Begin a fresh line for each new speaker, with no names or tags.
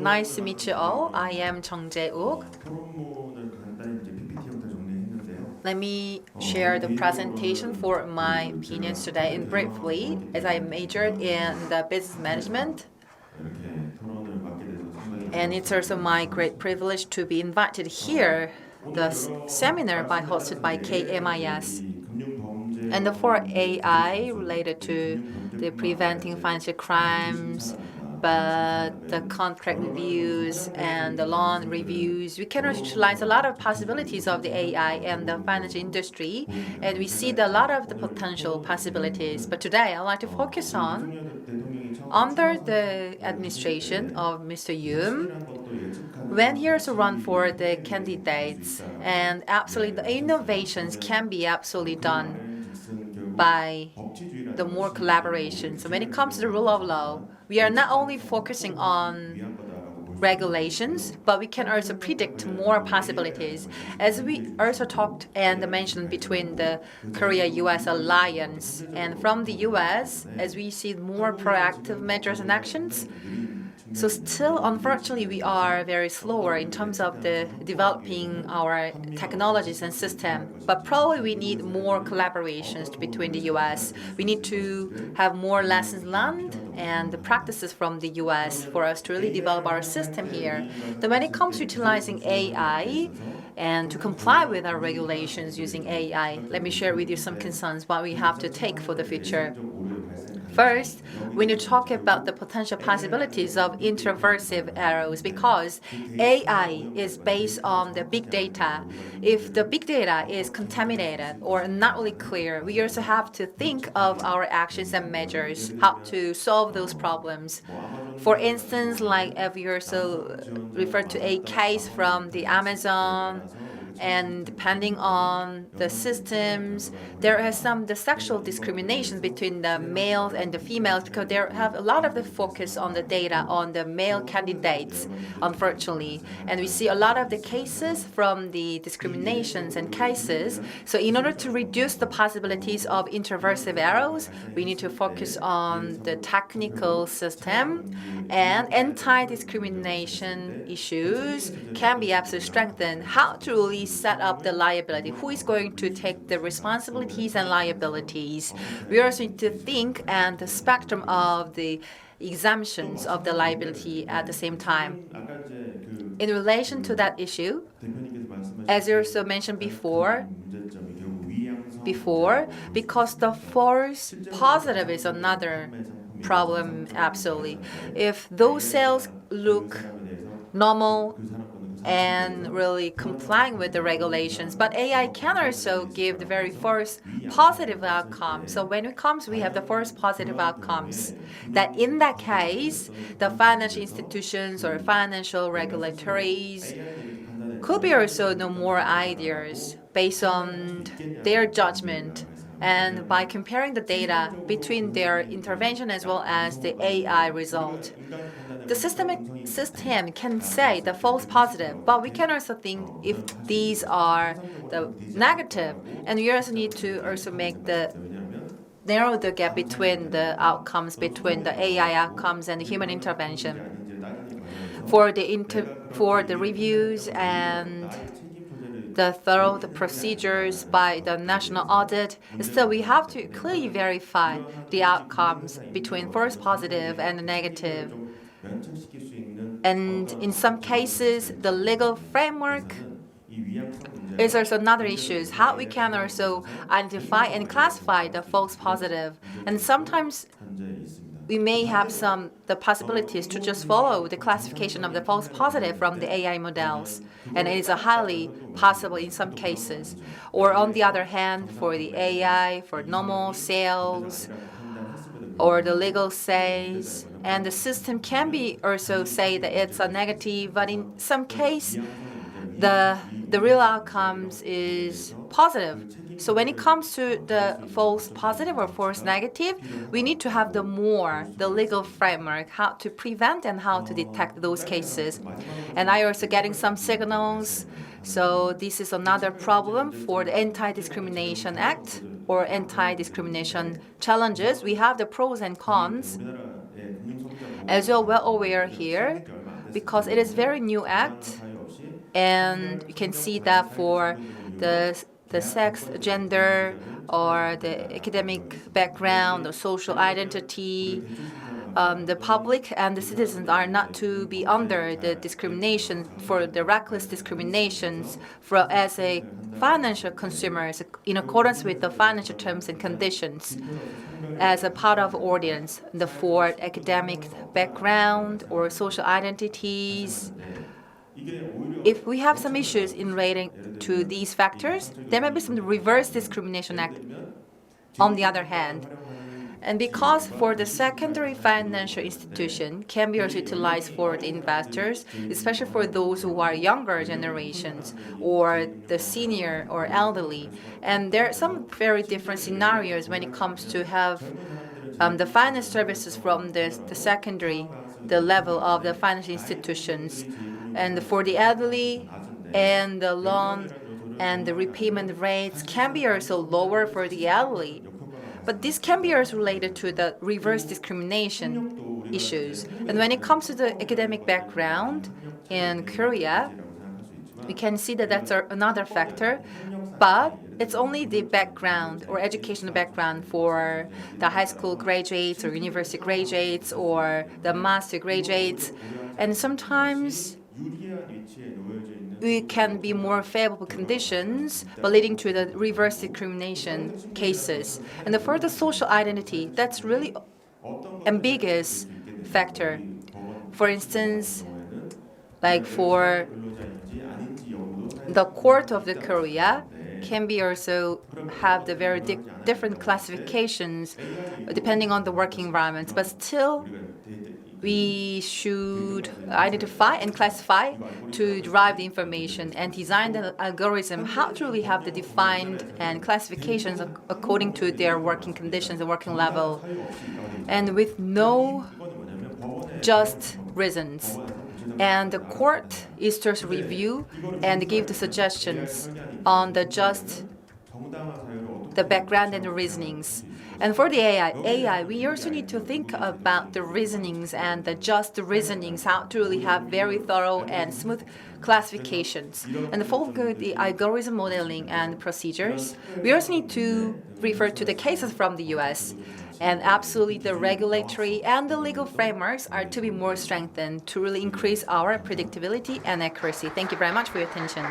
Nice to meet you all. I am Jae Wook.
토론문을 간단히 이제 PPT 형태로 정리했는데요.
Let me share the presentation for my opinions today in briefly, as I majored in the business management.
이렇게 토론을 맡게 돼서 상당히
And it's also my great privilege to be invited here, the seminar hosted by KMIS. And the 4AI related to the preventing financial crimes, but the contract reviews and the loan reviews, we can utilize a lot of possibilities of the AI and the financial industry, and we see a lot of the potential possibilities. But today, I'd like to focus on, under the administration of Mr. Yoon, when he also run for the candidates, and absolutely the innovations can be absolutely done by the more collaboration. So when it comes to the rule of law, we are not only focusing on regulations, but we can also predict more possibilities. As we also talked and mentioned between the Korea-U.S. alliance, and from the U.S., as we see more proactive measures and actions, so still, unfortunately, we are very slower in terms of the developing our technologies and system. But probably we need more collaborations between the U.S. We need to have more lessons learned and the practices from the U.S. for us to really develop our system here. Then when it comes to utilizing AI and to comply with our regulations using AI, let me share with you some concerns what we have to take for the future. First, we need to talk about the potential possibilities of intrusive errors because AI is based on the big data. If the big data is contaminated or not really clear, we also have to think of our actions and measures, how to solve those problems. For instance, like if you also refer to a case from the Amazon, and depending on the systems, there is some the sexual discrimination between the males and the females because there have a lot of the focus on the data on the male candidates, unfortunately. And we see a lot of the cases from the discriminations and cases. So in order to reduce the possibilities of intrusive errors, we need to focus on the technical system, and anti-discrimination issues can be absolutely strengthened. How to really set up the liability? Who is going to take the responsibilities and liabilities? We also need to think and the spectrum of the exemptions of the liability at the same time. In relation to that issue, as you also mentioned before, because the false positive is another problem, absolutely. If those sales look normal and really complying with the regulations, but AI can also give the very first positive outcome. So when it comes, we have the first positive outcomes. That in that case, the financial institutions or financial regulatories could be also no more ideas based on their judgment. And by comparing the data between their intervention as well as the AI result, the system can say the false positive, but we can also think if these are the negative, and we also need to also make the narrow the gap between the outcomes between the AI outcomes and the human intervention. For the reviews and the thorough the procedures by the national audit, still we have to clearly verify the outcomes between false positive and negative. And in some cases, the legal framework is also another issue. How we can also identify and classify the false positive. And sometimes we may have the possibilities to just follow the classification of the false positive from the AI models, and it is highly possible in some cases. Or on the other hand, for the AI, for normal sales, or the legal says, and the system can be also say that it's a negative, but in some case, the real outcomes is positive. So when it comes to the false positive or false negative, we need to have the legal framework, how to prevent and how to detect those cases. And I also getting some signals. So this is another problem for the Anti-Discrimination Act or anti-discrimination challenges. We have the pros and cons. As you're well aware here, because it is very new act, and you can see that for the sex, gender, or the academic background, or social identity, the public and the citizens are not to be under the discrimination for the reckless discriminations as a financial consumers in accordance with the financial terms and conditions as a part of audience for academic background or social identities. If we have some issues in relating to these factors, there may be some reverse discrimination act on the other hand. And because for the secondary financial institution can be also utilized for the investors, especially for those who are younger generations or the senior or elderly. And there are some very different scenarios when it comes to have the finance services from the secondary, the level of the financial institutions. And for the elderly and the loan and the repayment rates can be also lower for the elderly. But this can be also related to the reverse discrimination issues. And when it comes to the academic background in Korea, we can see that that's another factor, but it's only the background or educational background for the high school graduates or university graduates or the master graduates. And sometimes we can be more favorable conditions, but leading to the reverse discrimination cases. And for the social identity, that's really ambiguous factor. For instance, like for the court of the Korea can be also have the very different classifications depending on the working environment, but still we should identify and classify to derive the information and design the algorithm how to really have the defined and classifications according to their working conditions and working level, and with no just reasons. And the court is to review and give the suggestions on the background and the reasonings. And for the AI, we also need to think about the reasonings and the just reasonings, how to really have very thorough and smooth classifications. And for the algorithm modeling and procedures, we also need to refer to the cases from the US. And absolutely, the regulatory and the legal frameworks are to be more strengthened to really increase our predictability and accuracy. Thank you very much for your attention.